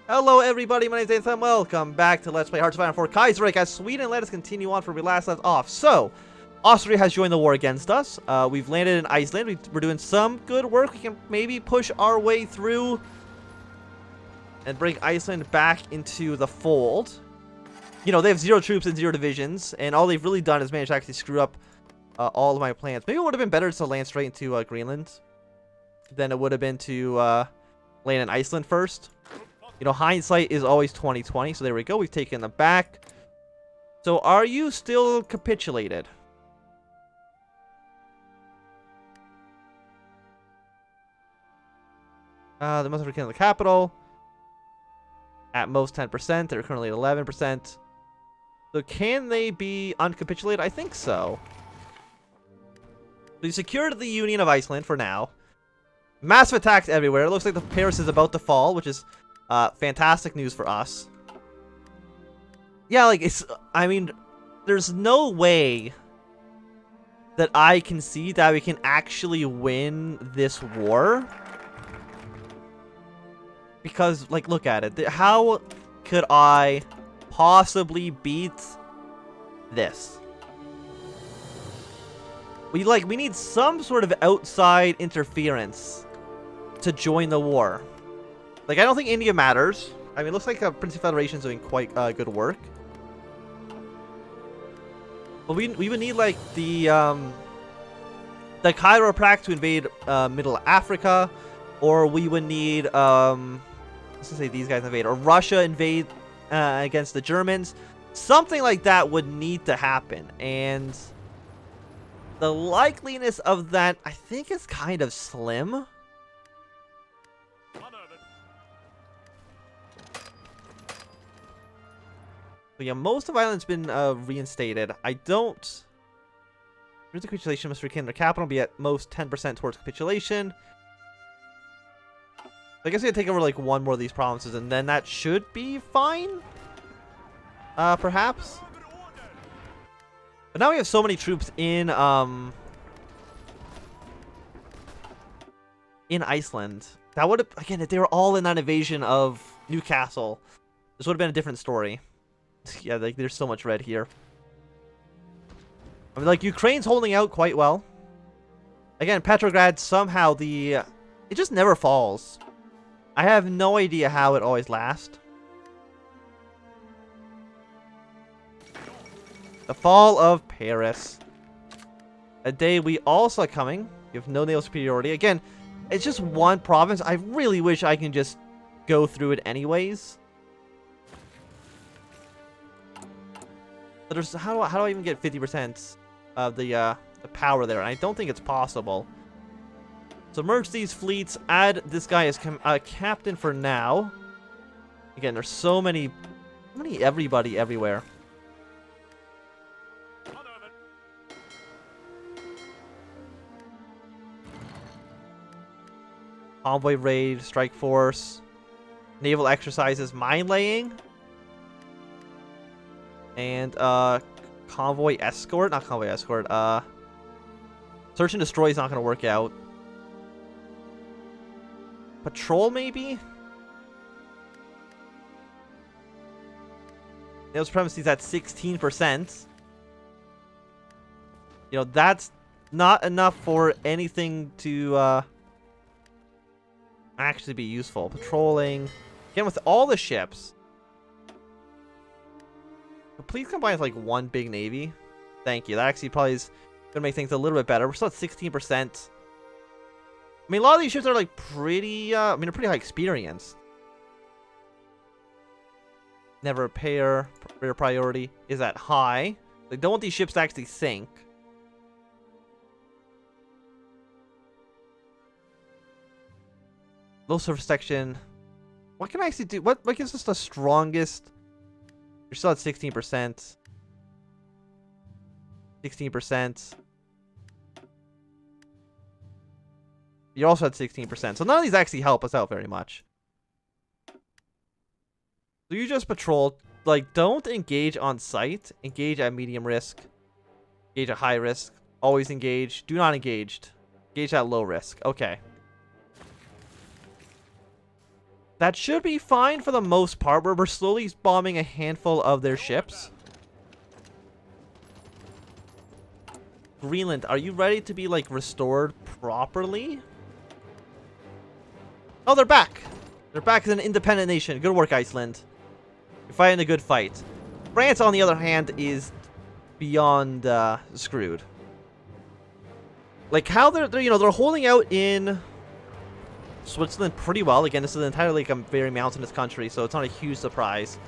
Hello everybody, my name is Nathan. Welcome back to Let's Play Hearts of Iron 4 Kaiserreich as Sweden. Let us continue on from where we last left off. So, Austria has joined the war against us. We've landed in Iceland. We're doing some good work. We can maybe push our way through and bring Iceland back into the fold. You know, they have 0 troops and 0 divisions, and all they've really done is manage to actually screw up all of my plans. Maybe it would have been better to land straight into Greenland than it would have been to land in Iceland first. You know, hindsight is always 20/20. So there we go. We've taken them back. So are you still capitulated? They must have returned the capital. At most 10%. They're currently at 11%. So can they be uncapitulated? I think so. We secured the Union of Iceland for now. Massive attacks everywhere. It looks like the Paris is about to fall, which is fantastic news for us. Yeah, like, I mean, there's no way that I can see that we can actually win this war. Because, like, look at it. How could I possibly beat this? We need some sort of outside interference to join the war. Like, I don't think India matters. I mean, it looks like Prince Federation's doing quite good work. But we would need, like, the Kaiserreich to invade Middle Africa. Or we would need, let's just say these guys invade. Or Russia invade against the Germans. Something like that would need to happen. And the likeliness of that, I think, is kind of slim. But yeah, most of Ireland's been reinstated. I don't... Here's the capitulation must reclaim their capital, be at most 10% towards capitulation. I guess we gotta take over like one more of these provinces, and then that should be fine? Perhaps? But now we have so many troops in Iceland. That would have, again, if they were all in that invasion of Newcastle, this would have been a different story. Yeah, like, there's so much red here. I mean, like, Ukraine's holding out quite well. Again, Petrograd, somehow it just never falls. I have no idea how it always lasts. The fall of Paris. A day we all saw coming. You have no naval superiority. Again, it's just one province. I really wish I can just go through it anyways. But there's, how do I even get 50% of the power there? And I don't think it's possible. So merge these fleets. Add this guy as captain for now. Again, there's so many everybody everywhere. Convoy raid, strike force, naval exercises, mine laying. And, convoy escort? Not convoy escort, search and destroy is not going to work out. Patrol, maybe? Naval supremacy's at 16%. You know, that's not enough for anything to, actually be useful. Patrolling. Again, with all the ships. Please combine with, like, one big navy. Thank you. That actually probably is going to make things a little bit better. We're still at 16%. I mean, a lot of these ships are, like, pretty, I mean, they're pretty high experience. Never repair. Rear priority is at high. They don't want these ships to actually sink. Low surface section. What can I actually do? What gives us the strongest? You're still at 16%. 16%. You're also at 16%. So none of these actually help us out very much. So you just patrol. Like, don't engage on sight. Engage at medium risk. Engage at high risk. Always engage. Do not engage. Engage at low risk. Okay. That should be fine for the most part. We're slowly bombing a handful of their ships. Greenland, are you ready to be, like, restored properly? Oh, they're back. They're back as an independent nation. Good work, Iceland. You're fighting a good fight. France, on the other hand, is beyond screwed. Like, how they're you know, they're holding out in Switzerland pretty well. Again, this is entirely like a very mountainous country, so it's not a huge surprise.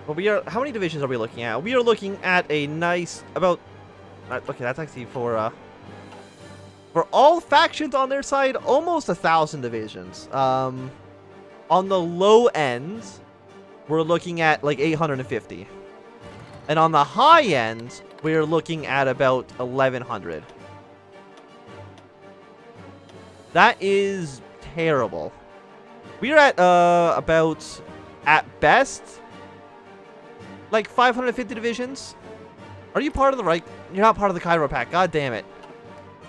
But we are, how many divisions are we looking at? We are looking at a nice, about, okay, that's actually for all factions on their side, almost 1,000 divisions. On the low end, we're looking at like 850. And on the high end, we're looking at about 1,100. That is terrible. We're at about, at best, like 550 divisions. Are you part of the Reich? You're not part of the Kaiserreich pack. God damn it.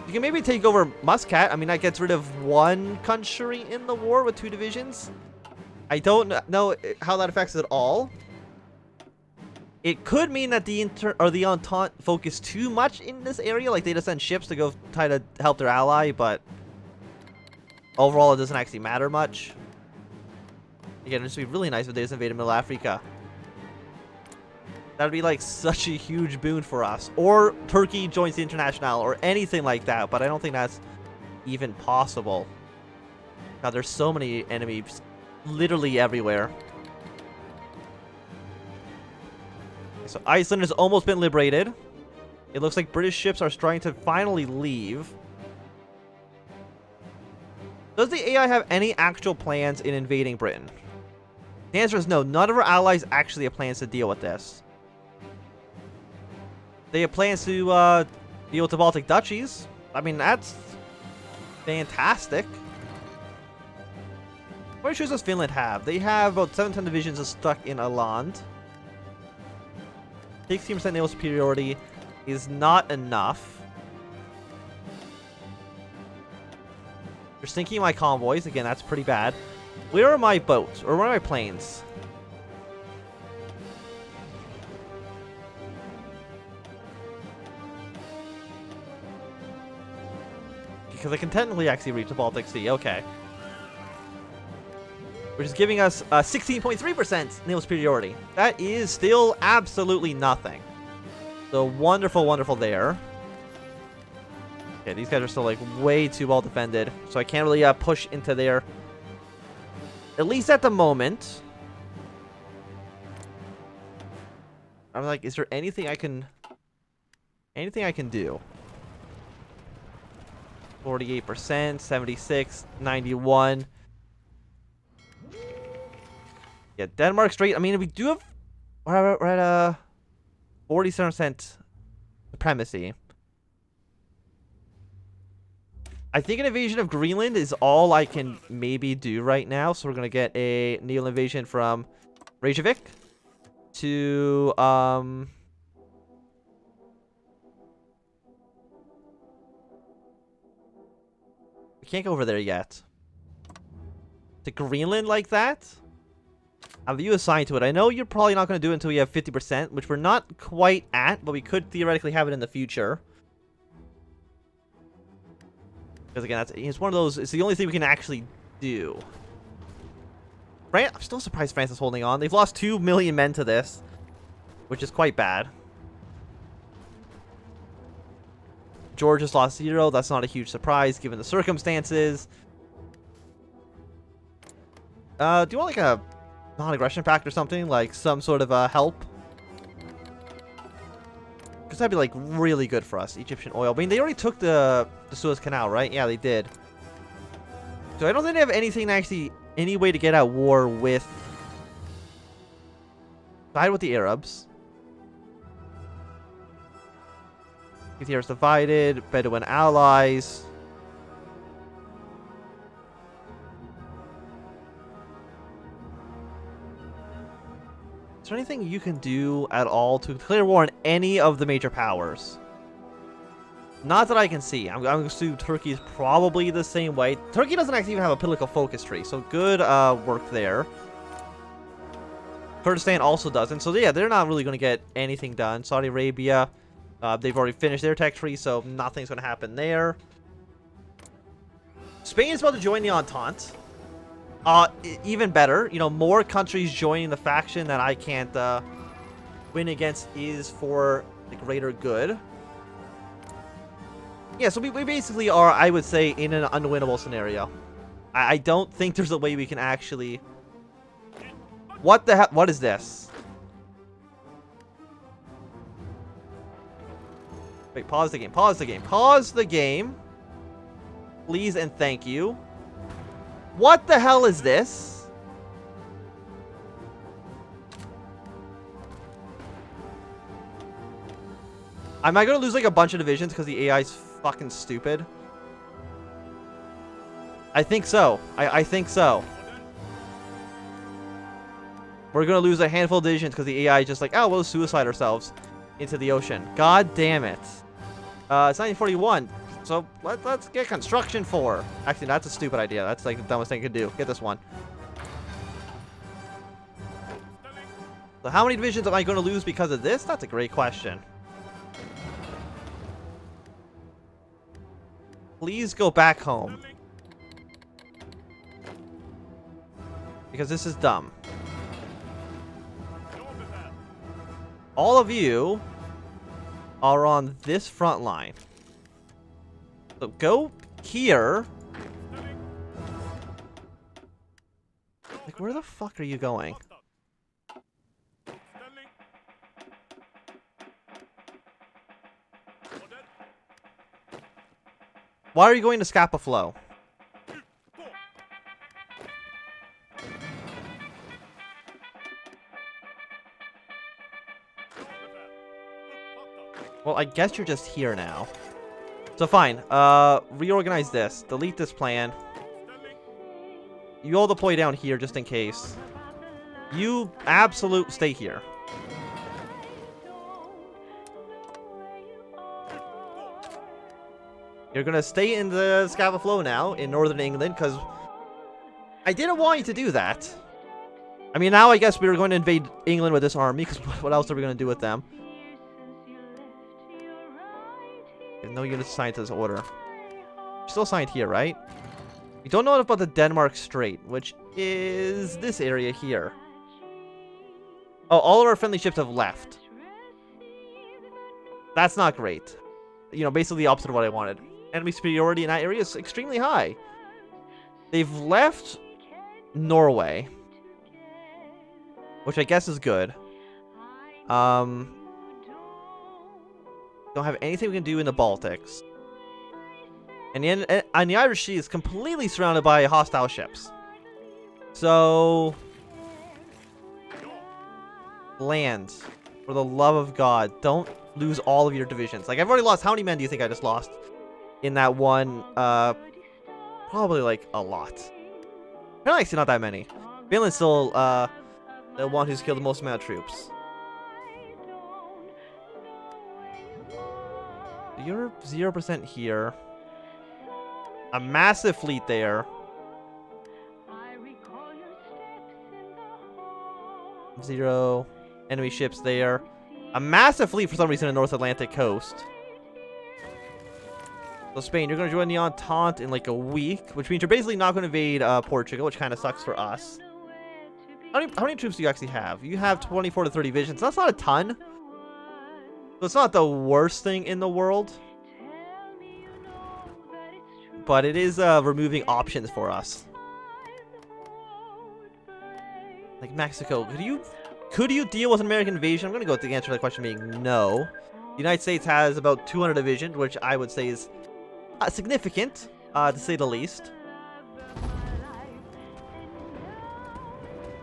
You can maybe take over Muscat. I mean, that gets rid of one country in the war with 2 divisions. I don't know how that affects it at all. It could mean that the Entente focus too much in this area, like they just send ships to go try to help their ally, but overall it doesn't actually matter much. Again, it'd just be really nice if they just invaded Middle Africa. That'd be like such a huge boon for us. Or Turkey joins the International or anything like that, but I don't think that's even possible. God, there's so many enemies literally everywhere. So Iceland has almost been liberated. It looks like British ships are starting to finally leave. Does the AI have any actual plans in invading Britain? The answer is no. None of our allies actually have plans to deal with this. They have plans to deal with the Baltic duchies. I mean, that's fantastic. What issues does Finland have? They have about 710 divisions stuck in Iceland. 16% naval superiority is not enough. They're sinking my convoys. Again, that's pretty bad. Where are my boats? Or where are my planes? Because I can technically actually reach the Baltic Sea. Okay. Which is giving us 16.3% naval superiority. That is still absolutely nothing. So wonderful, wonderful there. Okay, these guys are still like way too well defended. So I can't really push into there. At least at the moment. I'm like, is there anything I can... anything I can do? 48%, 76, 91. Yeah, Denmark straight. I mean, we do have... we're at 47% supremacy. I think an invasion of Greenland is all I can maybe do right now. So we're going to get a naval invasion from Reykjavik to... we can't go over there yet. To Greenland like that? I have you assigned to it. I know you're probably not going to do it until we have 50%, which we're not quite at, but we could theoretically have it in the future. Because again, it's one of those, it's the only thing we can actually do. I'm still surprised France is holding on. They've lost 2 million men to this, which is quite bad. Georgia's lost 0. That's not a huge surprise given the circumstances. Do you want like a non-aggression pact or something? Like some sort of help? Because that'd be like really good for us. Egyptian oil. I mean, they already took the Suez Canal, right? Yeah, they did. So I don't think they have anything actually, any way to get at war with... side with the Arabs. Ethiopia is divided. Bedouin allies. Is there anything you can do at all to declare war on any of the major powers? Not that I can see. I'm going to assume Turkey's probably the same way. Turkey doesn't actually even have a political focus tree, so good work there. Kurdistan also doesn't, so yeah, they're not really going to get anything done. Saudi Arabia, they've already finished their tech tree, so nothing's going to happen there. Spain is about to join the Entente. Even better, you know, more countries joining the faction that I can't win against is for the greater good. Yeah, so we basically are, I would say, in an unwinnable scenario. I don't think there's a way we can actually... What the hell? What is this? Wait, pause the game. Pause the game. Pause the game. Please and thank you. What the hell is this? Am I going to lose like a bunch of divisions because the AI is fucking stupid? I think so. I think so. We're going to lose a handful of divisions because the AI is just like, oh, we'll suicide ourselves into the ocean. God damn it. It's 1941. So let's get construction 4. Actually, that's a stupid idea. That's like the dumbest thing you could do. Get this one. So how many divisions am I going to lose because of this? That's a great question. Please go back home. Because this is dumb. All of you are on this front line. So go here. Like, where the fuck are you going? Why are you going to Scapa Flow? Well, I guess you're just here now. So fine. Reorganize this. Delete this plan. You all deploy down here just in case. You absolute stay here. You're gonna stay in the Scapa Flow now in northern England because I didn't want you to do that. I mean, now I guess we were going to invade England with this army because what else are we gonna do with them? No units assigned to this order. Still assigned here, right? We don't know about the Denmark Strait, which is this area here. Oh, all of our friendly ships have left. That's not great. You know, basically the opposite of what I wanted. Enemy superiority in that area is extremely high. They've left Norway, which I guess is good. Don't have anything we can do in the Baltics. And the Irish Sea is completely surrounded by hostile ships. So... land. For the love of God, don't lose all of your divisions. Like, I've already lost... How many men do you think I just lost? In that one, probably, like, a lot. Apparently, actually not that many. Finland's still, the one who's killed the most amount of troops. You're 0% here. A massive fleet there. 0 enemy ships there. A massive fleet for some reason in the North Atlantic coast. So Spain, you're going to join the Entente in like a week, which means you're basically not going to invade Portugal, which kind of sucks for us. How many troops do you actually have? You have 24 to 30 divisions. That's not a ton. So it's not the worst thing in the world. But it is removing options for us. Like Mexico, could you deal with an American invasion? I'm going to go with the answer to the question being no. The United States has about 200 divisions, which I would say is significant, to say the least.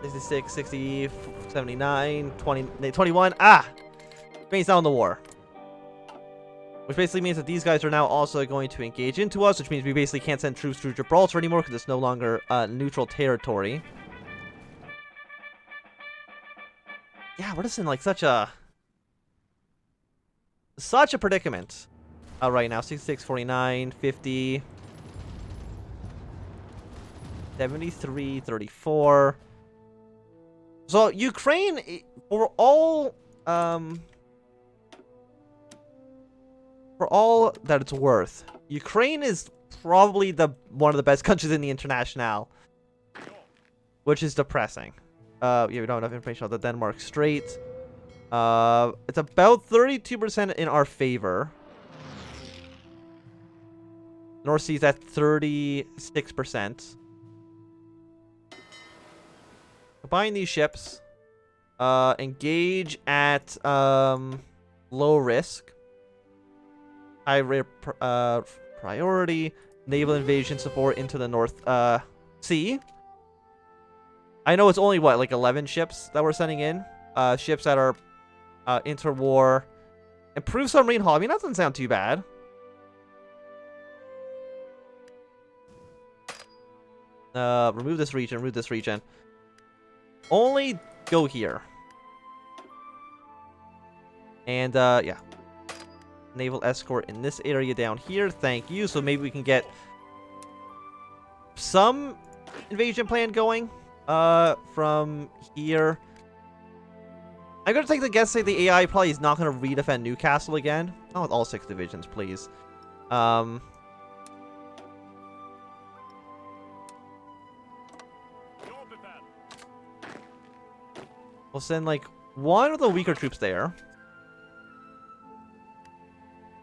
66, 60, 79, 20, 21. Ah! Spain's now in the war. Which basically means that these guys are now also going to engage into us, which means we basically can't send troops through Gibraltar anymore because it's no longer neutral territory. Yeah, we're just in like such a predicament. Right now, 66, 49, 50, 73, 34. So Ukraine, for all that it's worth, Ukraine is probably one of the best countries in the International, which is depressing. Yeah, we don't have enough information on the Denmark Strait. It's about 32% in our favor. North Sea's at 36%. Combine these ships. Engage at low risk. High priority. Naval invasion support into the North Sea. I know it's only, what, like 11 ships that we're sending in? Ships that are interwar. Improve submarine hull. I mean, that doesn't sound too bad. Remove this region. Remove this region. Only go here. And, yeah. Naval escort in this area down here. Thank you. So maybe we can get some invasion plan going from here. I'm going to take the guess, say the AI probably is not going to redefend Newcastle again. Not with all 6 divisions, please. We'll send, like, one of the weaker troops there.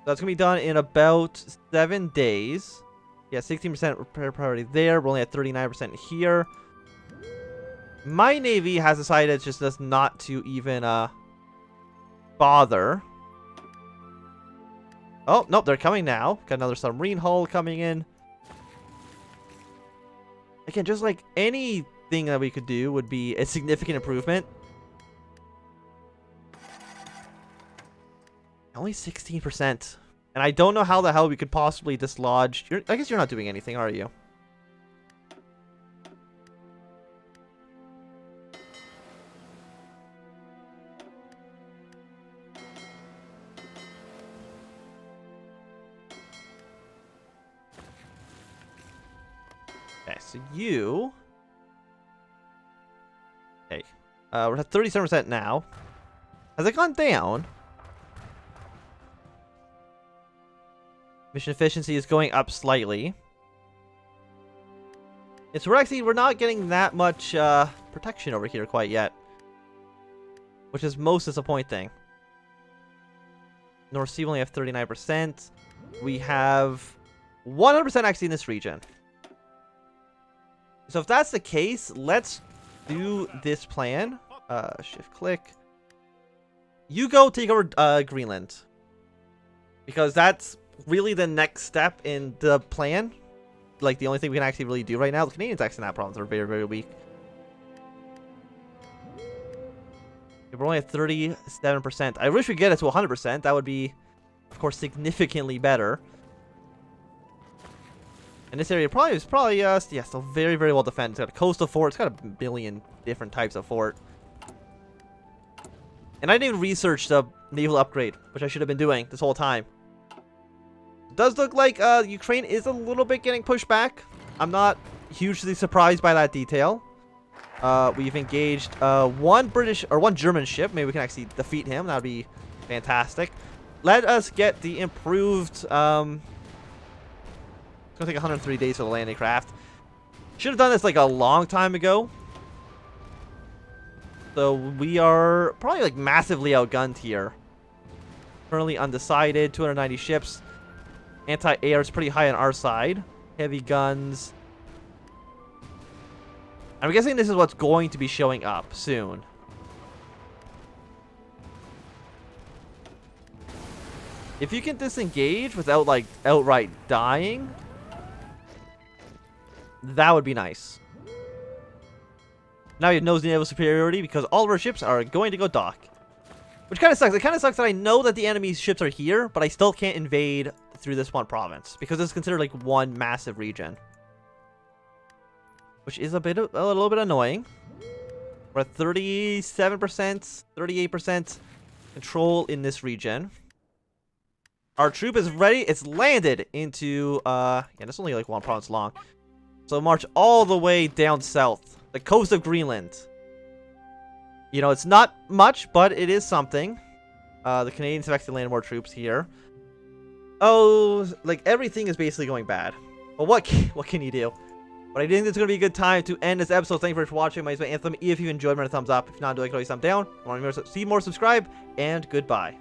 That's going to be done in about 7 days. Yeah, 16% repair priority there. We're only at 39% here. My Navy has decided just not to even bother. Oh, nope, they're coming now. Got another submarine hull coming in. Again, just like anything that we could do would be a significant improvement. Only 16%. And I don't know how the hell we could possibly dislodge... I guess you're not doing anything, are you? Okay, so you... Okay. We're at 37% now. Has it gone down? Mission efficiency is going up slightly. It's we're not getting that much protection over here quite yet, which is most disappointing. North Sea only have 39%. We have 100% actually in this region. So if that's the case, let's do this plan. Shift click. You go take over Greenland, because that's really the next step in the plan. Like, the only thing we can actually really do right now. The Canadians actually have problems. They're very, very weak. We're only at 37%. I wish we could get it to 100%. That would be, of course, significantly better. And this area is probably yeah, still very, very well defended. It's got a coastal fort. It's got a billion different types of fort. And I didn't even research the naval upgrade, which I should have been doing this whole time. Does look like Ukraine is a little bit getting pushed back. I'm not hugely surprised by that detail. We've engaged one German ship. Maybe we can actually defeat him. That would be fantastic. Let us get the improved... it's going to take 103 days for the landing craft. Should have done this like a long time ago. So we are probably like massively outgunned here. Currently undecided. 290 ships. Anti-air is pretty high on our side. Heavy guns. I'm guessing this is what's going to be showing up soon. If you can disengage without, like, outright dying, that would be nice. Now you have nosy naval superiority because all of our ships are going to go dock. Which kind of sucks. It kind of sucks that I know that the enemy's ships are here, but I still can't invade through this one province because it's considered like one massive region, which is a little bit annoying. We're at 37%, 38% control in this region. Our troop is ready. It's landed into, yeah, that's only like 1 province long. So march all the way down south, the coast of Greenland. You know, it's not much, but it is something. The Canadians have actually landed more troops here. Oh, like everything is basically going bad. But what can you do? But I think it's going to be a good time to end this episode. Thank you for watching. My name is Anthem. If you enjoyed, give it a thumbs up. If not, do like, always thumb down. Want to see more, subscribe, and goodbye.